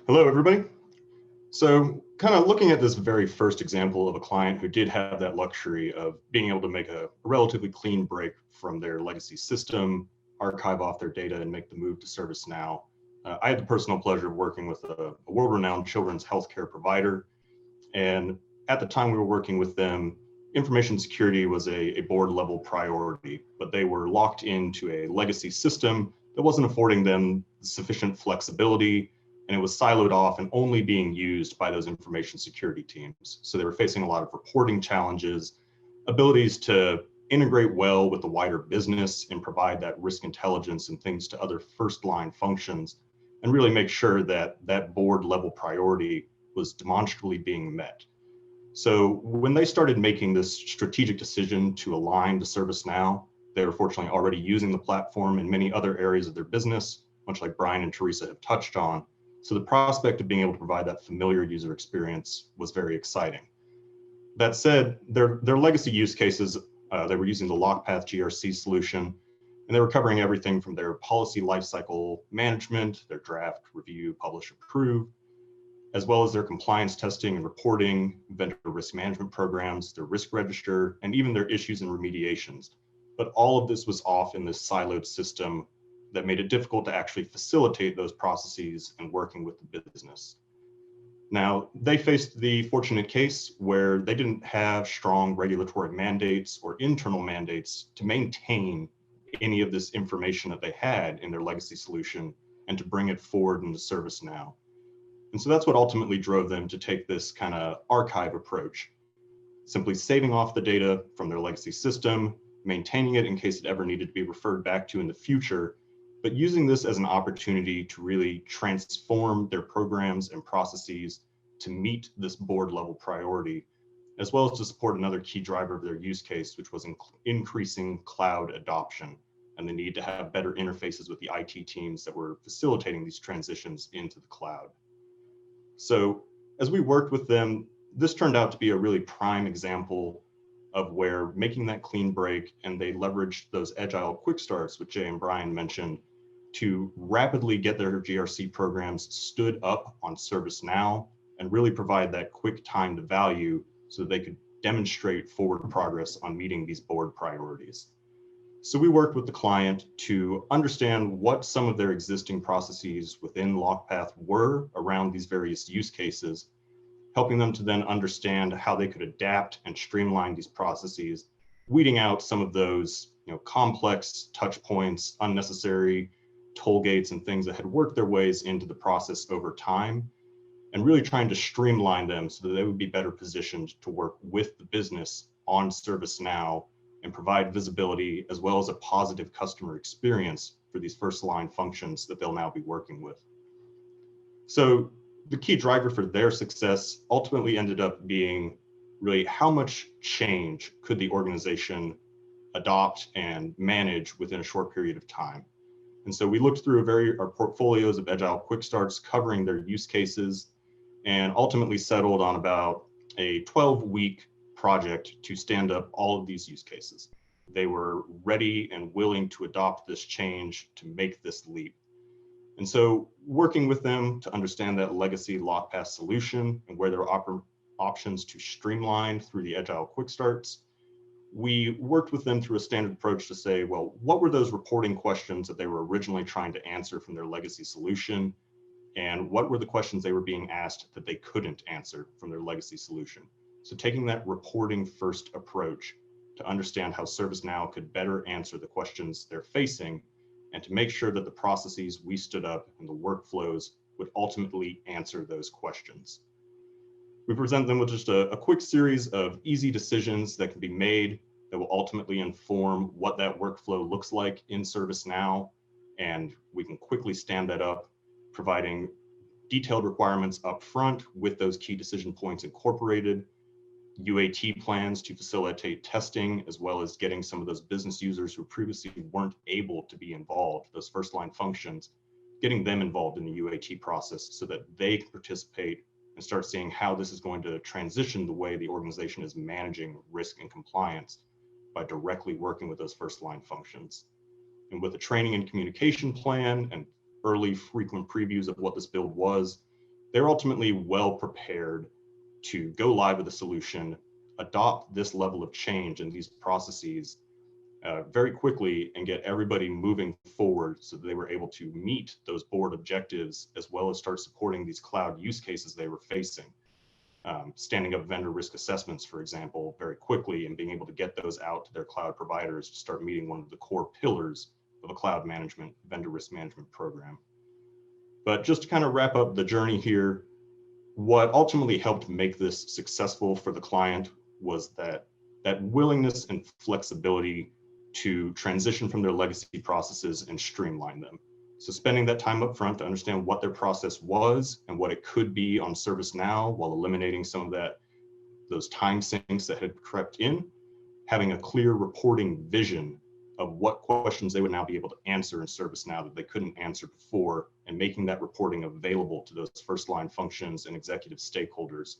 Hello, everybody. So kind of looking at this very first example of a client who did have that luxury of being able to make a relatively clean break from their legacy system, archive off their data, and make the move to ServiceNow. I had the personal pleasure of working with a world-renowned children's healthcare provider. And at the time we were working with them, information security was a board level priority, but they were locked into a legacy system that wasn't affording them sufficient flexibility, and it was siloed off and only being used by those information security teams. So they were facing a lot of reporting challenges, abilities to integrate well with the wider business and provide that risk intelligence and things to other first line functions, and really make sure that that board level priority was demonstrably being met. So when they started making this strategic decision to align to ServiceNow, they were fortunately already using the platform in many other areas of their business, much like Brian and Teresa have touched on. So the prospect of being able to provide that familiar user experience was very exciting. That said, their legacy use cases, they were using the Lockpath GRC solution, and they were covering everything from their policy lifecycle management, their draft, review, publish, approve, as well as their compliance testing and reporting, vendor risk management programs, their risk register, and even their issues and remediations. But all of this was off in this siloed system that made it difficult to actually facilitate those processes and working with the business. Now, they faced the fortunate case where they didn't have strong regulatory mandates or internal mandates to maintain any of this information that they had in their legacy solution and to bring it forward into ServiceNow. And so that's what ultimately drove them to take this kind of archive approach, simply saving off the data from their legacy system, maintaining it in case it ever needed to be referred back to in the future, but using this as an opportunity to really transform their programs and processes to meet this board level priority, as well as to support another key driver of their use case, which was increasing cloud adoption and the need to have better interfaces with the IT teams that were facilitating these transitions into the cloud. So as we worked with them, this turned out to be a really prime example of where making that clean break, and they leveraged those agile quick starts, which Jay and Brian mentioned, to rapidly get their GRC programs stood up on ServiceNow and really provide that quick time to value so that they could demonstrate forward progress on meeting these board priorities. So we worked with the client to understand what some of their existing processes within Lockpath were around these various use cases, helping them to then understand how they could adapt and streamline these processes, weeding out some of those complex touch points, unnecessary toll gates and things that had worked their ways into the process over time, and really trying to streamline them so that they would be better positioned to work with the business on ServiceNow and provide visibility as well as a positive customer experience for these first line functions that they'll now be working with. So the key driver for their success ultimately ended up being really how much change could the organization adopt and manage within a short period of time. And so we looked through our portfolios of agile quick starts covering their use cases and ultimately settled on about a 12-week project to stand up all of these use cases. They were ready and willing to adopt this change to make this leap. And so working with them to understand that legacy Lockpath solution and where there are options to streamline through the agile quick starts, we worked with them through a standard approach to say, well, what were those reporting questions that they were originally trying to answer from their legacy solution? And what were the questions they were being asked that they couldn't answer from their legacy solution? So taking that reporting first approach to understand how ServiceNow could better answer the questions they're facing and to make sure that the processes we stood up and the workflows would ultimately answer those questions. We present them with just a quick series of easy decisions that can be made that will ultimately inform what that workflow looks like in ServiceNow, and we can quickly stand that up, providing detailed requirements up front with those key decision points incorporated, UAT plans to facilitate testing, as well as getting some of those business users who previously weren't able to be involved, those first line functions, getting them involved in the UAT process so that they can participate and start seeing how this is going to transition the way the organization is managing risk and compliance by directly working with those first line functions. And with a training and communication plan and early frequent previews of what this build was, they're ultimately well prepared to go live with a solution, adopt this level of change in these processes very quickly, and get everybody moving forward so that they were able to meet those board objectives, as well as start supporting these cloud use cases they were facing. Standing up vendor risk assessments, for example, very quickly, and being able to get those out to their cloud providers to start meeting one of the core pillars of a cloud management, vendor risk management program. But just to kind of wrap up the journey here, what ultimately helped make this successful for the client was that willingness and flexibility to transition from their legacy processes and streamline them. So spending that time up front to understand what their process was and what it could be on ServiceNow, while eliminating some of those time sinks that had crept in, having a clear reporting vision of what questions they would now be able to answer in ServiceNow that they couldn't answer before, and making that reporting available to those first line functions and executive stakeholders.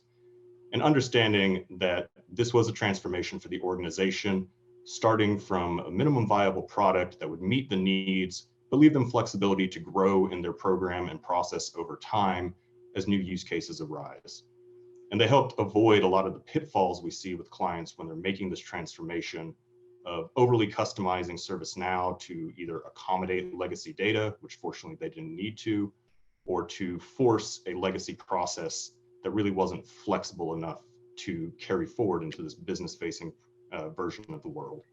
And understanding that this was a transformation for the organization, starting from a minimum viable product that would meet the needs, but leave them flexibility to grow in their program and process over time as new use cases arise. And they helped avoid a lot of the pitfalls we see with clients when they're making this transformation of overly customizing ServiceNow to either accommodate legacy data, which fortunately they didn't need to, or to force a legacy process that really wasn't flexible enough to carry forward into this business-facing version of the world.